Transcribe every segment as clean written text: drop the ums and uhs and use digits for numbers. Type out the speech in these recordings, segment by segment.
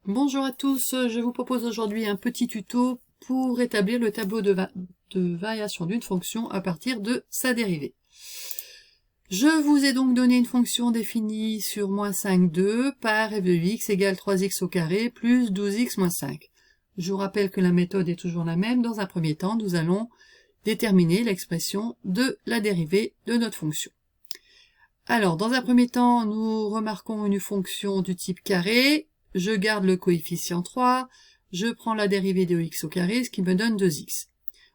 Bonjour à tous, je vous propose aujourd'hui un petit tuto pour établir le tableau de variation d'une fonction à partir de sa dérivée. Je vous ai donc donné une fonction définie sur moins 5, 2 par f de x égale 3x au carré plus 12x moins 5. Je vous rappelle que la méthode est toujours la même. Dans un premier temps, nous allons déterminer l'expression de la dérivée de notre fonction. Alors, dans un premier temps, nous remarquons une fonction du type carré. Je garde le coefficient 3, je prends la dérivée de x au carré, ce qui me donne 2x.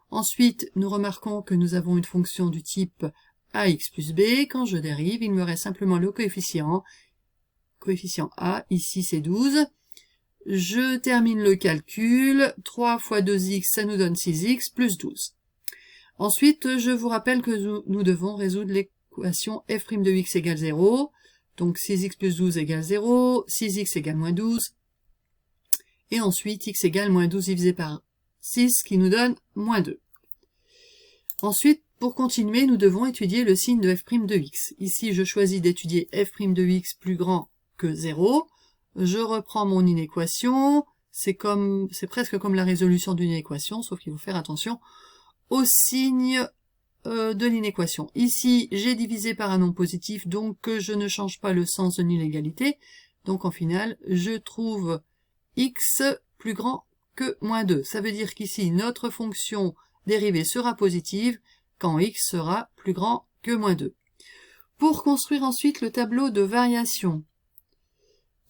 Ensuite, nous remarquons que nous avons une fonction du type ax plus b. Quand je dérive, il me reste simplement le coefficient a, ici c'est 12. Je termine le calcul, 3 fois 2x, ça nous donne 6x plus 12. Ensuite, je vous rappelle que nous devons résoudre l'équation f' de x égale 0. Donc 6x plus 12 égale 0, 6x égale moins 12, et ensuite x égale moins 12 divisé par 6, qui nous donne moins 2. Ensuite, pour continuer, nous devons étudier le signe de f' de x. Ici, je choisis d'étudier f' de x plus grand que 0. Je reprends mon inéquation. C'est presque comme la résolution d'une équation, sauf qu'il faut faire attention au signe de l'inéquation. Ici, j'ai divisé par un nombre positif, donc je ne change pas le sens de l'inégalité. Donc en final, je trouve x plus grand que moins 2. Ça veut dire qu'ici, notre fonction dérivée sera positive quand x sera plus grand que moins 2. Pour construire ensuite le tableau de variation,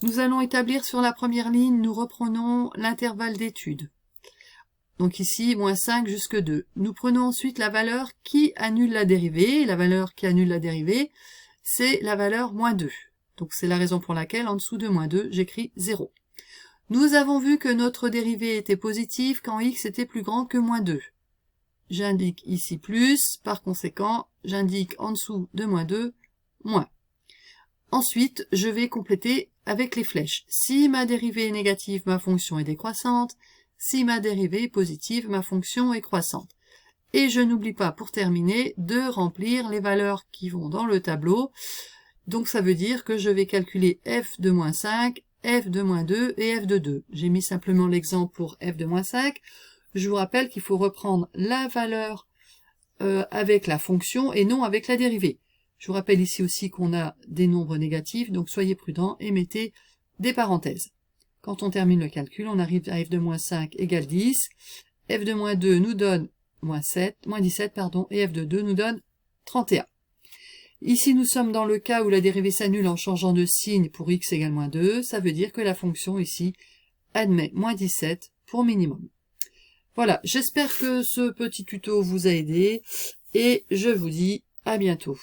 nous allons établir sur la première ligne, nous reprenons l'intervalle d'étude. Donc ici, moins 5 jusque 2. Nous prenons ensuite la valeur qui annule la dérivée. La valeur qui annule la dérivée, c'est la valeur moins 2. Donc c'est la raison pour laquelle, en dessous de moins 2, j'écris 0. Nous avons vu que notre dérivée était positive quand x était plus grand que moins 2. J'indique ici plus, par conséquent, j'indique en dessous de moins 2, moins. Ensuite, je vais compléter avec les flèches. Si ma dérivée est négative, ma fonction est décroissante. Si ma dérivée est positive, ma fonction est croissante. Et je n'oublie pas, pour terminer, de remplir les valeurs qui vont dans le tableau. Donc ça veut dire que je vais calculer f de moins 5, f de moins 2 et f de 2. J'ai mis simplement l'exemple pour f de moins 5. Je vous rappelle qu'il faut reprendre la valeur avec la fonction et non avec la dérivée. Je vous rappelle ici aussi qu'on a des nombres négatifs, donc soyez prudents et mettez des parenthèses. Quand on termine le calcul, on arrive à f de moins 5 égale 10. F de moins 2 nous donne moins 17, et f de 2 nous donne 31. Ici, nous sommes dans le cas où la dérivée s'annule en changeant de signe pour x égale moins 2. Ça veut dire que la fonction ici admet moins 17 pour minimum. Voilà, j'espère que ce petit tuto vous a aidé et je vous dis à bientôt.